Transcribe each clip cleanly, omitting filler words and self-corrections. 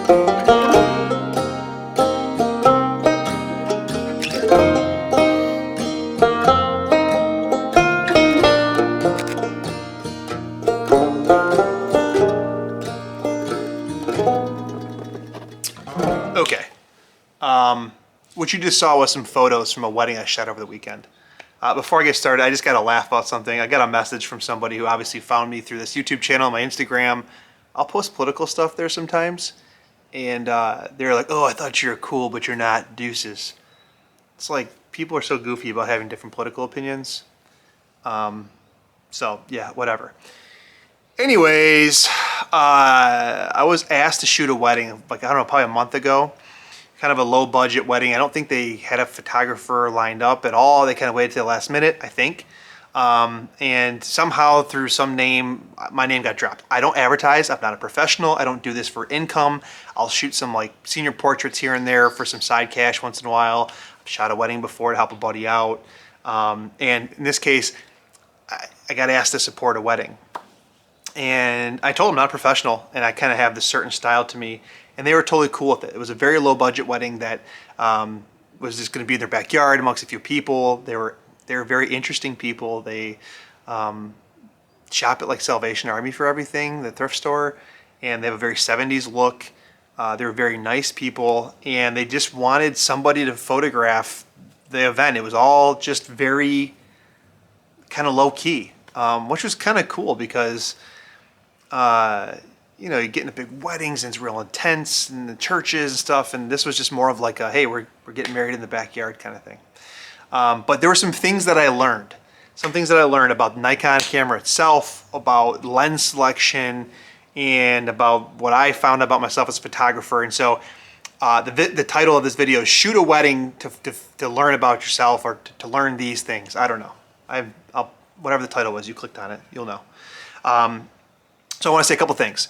Okay, what you just saw was some photos from a wedding I shot over the weekend. Before I get started, I just got to laugh about something. I got a message from somebody who obviously found me through this YouTube channel, my Instagram. I'll post political stuff there sometimes, and they're like, "Oh, I thought you were cool, but you're not, deuces." It's like people are so goofy about having different political opinions. So yeah, whatever. Anyways, I was asked to shoot a wedding, like, I don't know, probably a month ago. Kind of a low budget wedding. I don't think they had a photographer lined up at all. They kind of waited to the last minute, I think. And somehow through some name, my name got dropped. I don't advertise. I'm not a professional. I don't do this for income. I'll shoot some like senior portraits here and there for some side cash once in a while. I've shot a wedding before to help a buddy out. And in this case, I got asked to support a wedding. And I told them I'm not a professional and I kind of have this certain style to me. And they were totally cool with it. It was a very low budget wedding that was just going to be in their backyard amongst a few people. They were very interesting people. They shop at like Salvation Army for everything, the thrift store, and they have a very 70s look. They were very nice people, and they just wanted somebody to photograph the event. It was all just very kind of low key, which was kind of cool because you know, you get into big weddings and it's real intense and the churches and stuff, and this was just more of like a, hey, we're getting married in the backyard kind of thing. But there were some things that I learned. Some things that I learned about the Nikon camera itself, about lens selection, and about what I found about myself as a photographer. And so the title of this video is Shoot a Wedding to Learn About Yourself, or to learn these things. I don't know. I'll whatever the title was, you clicked on it, you'll know. So I want to say a couple things.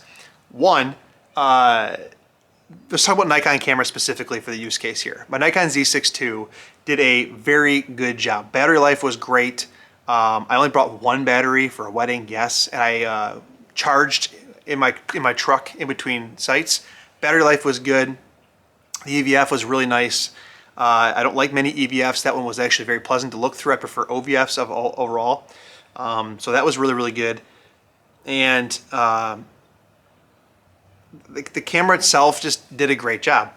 One, let's talk about Nikon camera specifically for the use case here. My Nikon Z6 II did a very good job. Battery life was great. I only brought one battery for a wedding, yes, and I charged in my truck in between sites. Battery life was good. The EVF was really nice. I don't like many EVFs. That one was actually very pleasant to look through. I prefer OVFs overall. So that was really, really good. And the camera itself just did a great job.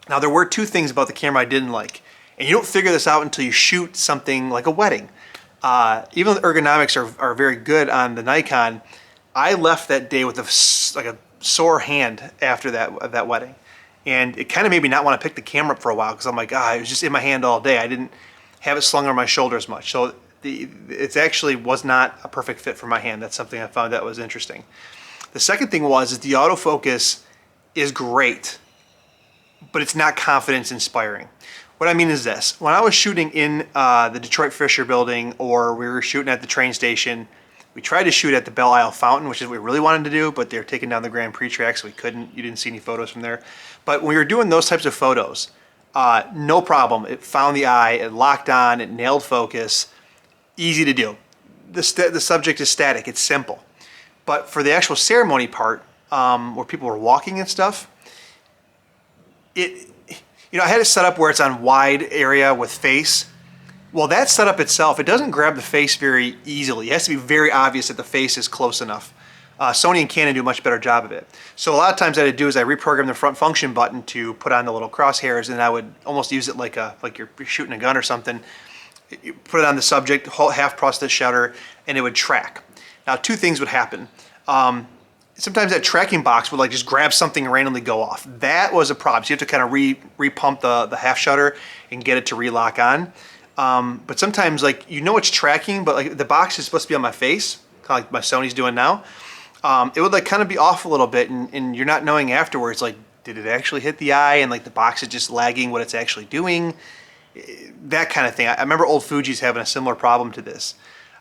Now, there were two things about the camera I didn't like, and you don't figure this out until you shoot something like a wedding. Even though the ergonomics are very good on the Nikon, I left that day with a sore hand after that wedding, and it kind of made me not want to pick the camera up for a while because I'm like, it was just in my hand all day. I didn't have it slung over my shoulder as much, so it actually was not a perfect fit for my hand. That's something I found that was interesting. The second thing is the autofocus is great, but it's not confidence inspiring. What I mean is this: when I was shooting in the Detroit Fisher building, or we were shooting at the train station, we tried to shoot at the Belle Isle Fountain, which is what we really wanted to do, but they're taking down the Grand Prix track, so we couldn't. You didn't see any photos from there. But when we were doing those types of photos, no problem. It found the eye, it locked on, it nailed focus. Easy to do. The subject is static, it's simple. But for the actual ceremony part, where people were walking and stuff, I had it set up where it's on wide area with face. Well, that setup itself, it doesn't grab the face very easily. It has to be very obvious that the face is close enough. Sony and Canon do a much better job of it. So a lot of times what I do is I reprogram the front function button to put on the little crosshairs, and I would almost use it like you're shooting a gun or something. You put it on the subject, half press the shutter, and it would track. Now, two things would happen. Sometimes that tracking box would just grab something and randomly go off. That was a problem. So you have to kind of re-pump the half shutter and get it to relock on. But sometimes it's tracking, but the box is supposed to be on my face, kind of like my Sony's doing now. It would kind of be off a little bit, and you're not knowing afterwards, did it actually hit the eye, and the box is just lagging what it's actually doing. That kind of thing. I remember old Fuji's having a similar problem to this.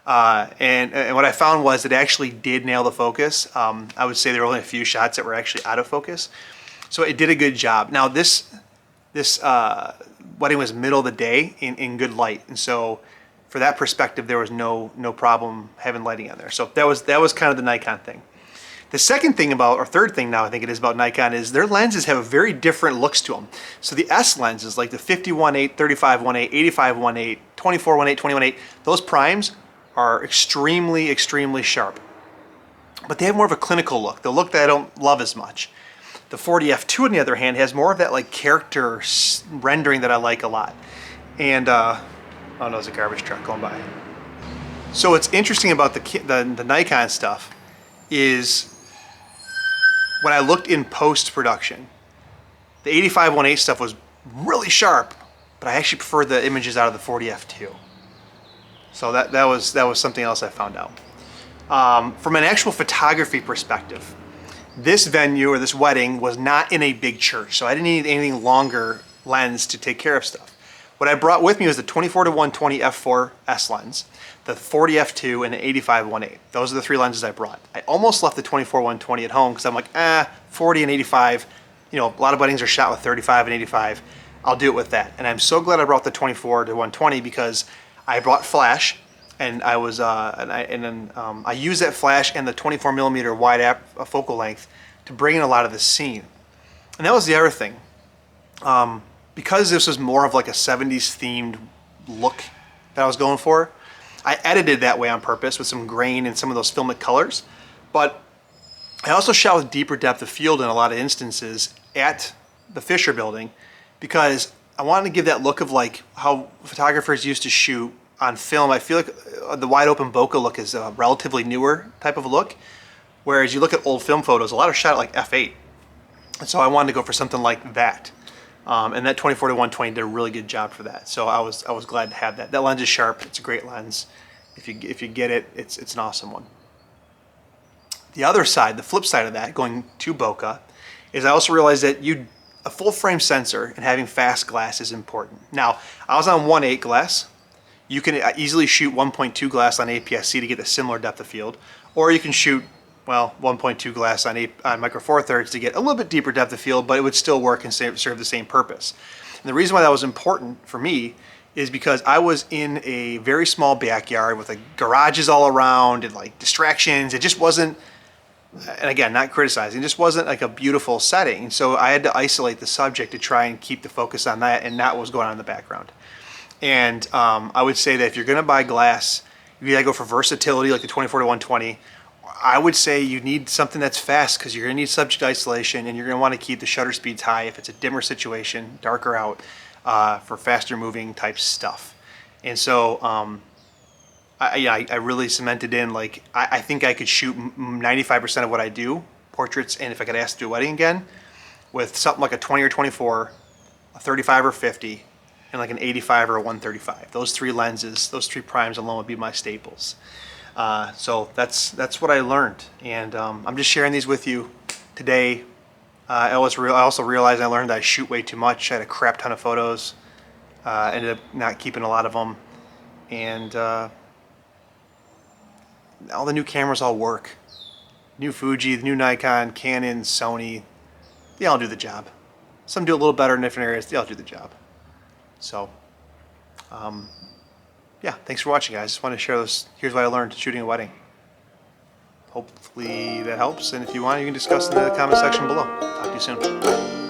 And what I found was it actually did nail the focus. I would say there were only a few shots that were actually out of focus. So it did a good job. Now this wedding was middle of the day in good light. And so for that perspective, there was no problem having lighting on there. So that was kind of the Nikon thing. The second thing about, or third thing now I think it is about Nikon, is their lenses have very different looks to them. So the S lenses, like the 50-1.8, 35-1.8, 85-1.8, 24-1.8, 20-1.8, those primes are extremely, extremely sharp. But they have more of a clinical look, the look that I don't love as much. The 40f2, on the other hand, has more of that like character rendering that I like a lot. And, oh no, there's a garbage truck going by. So what's interesting about the Nikon stuff is when I looked in post-production, the 85-1.8 stuff was really sharp, but I actually preferred the images out of the 40f2. So that was something else I found out. From an actual photography perspective, this venue or this wedding was not in a big church, so I didn't need anything longer lens to take care of stuff. What I brought with me was the 24-120 f4 S lens, the 40 f2, and the 85-1.8. Those are the three lenses I brought. I almost left the 24-120 at home because I'm like, 40 and 85. You know, a lot of weddings are shot with 35 and 85. I'll do it with that. And I'm so glad I brought the 24-120 because I brought flash, and I was I used that flash and the 24mm wide focal length to bring in a lot of the scene. And that was the other thing. Because this was more of like a 70s themed look that I was going for, I edited that way on purpose with some grain and some of those filmic colors. But I also shot with deeper depth of field in a lot of instances at the Fisher building because I wanted to give that look of like how photographers used to shoot on film. I feel like the wide open bokeh look is a relatively newer type of look, whereas you look at old film photos, a lot are shot at like f8. And so I wanted to go for something like that. And that 24-120 did a really good job for that. So I was glad to have that. That lens is sharp. It's a great lens. If you get it, it's an awesome one. The other side, the flip side of that, going to bokeh, is I also realized that a full frame sensor and having fast glass is important. Now, I was on 1.8 glass. You can easily shoot 1.2 glass on APS-C to get a similar depth of field, or you can shoot, well, 1.2 glass on Micro Four Thirds to get a little bit deeper depth of field, but it would still work and serve the same purpose. And the reason why that was important for me is because I was in a very small backyard with like garages all around and like distractions. It just wasn't, and again, not criticizing, it just wasn't like a beautiful setting. So I had to isolate the subject to try and keep the focus on that and not what was going on in the background. And I would say that if you're gonna buy glass, you gotta go for versatility like the 24-120. I would say you need something that's fast because you're gonna need subject isolation and you're gonna wanna keep the shutter speeds high if it's a dimmer situation, darker out, for faster moving type stuff. And so I really cemented in, like, I think I could shoot 95% of what I do, portraits, and if I got asked to do a wedding again, with something like a 20 or 24, a 35 or 50, and like an 85 or a 135. Those three lenses, those three primes alone would be my staples. So that's what I learned, and I'm just sharing these with you today. I also realized I learned that I shoot way too much. I had a crap ton of photos. Ended up not keeping a lot of them, and all the new cameras all work. New Fuji, the new Nikon, Canon, Sony, they all do the job. Some do a little better in different areas. They all do the job. So, yeah, thanks for watching, guys. Just want to share this. Here's what I learned shooting a wedding. Hopefully that helps, and if you want, you can discuss in the comment section below. Talk to you soon.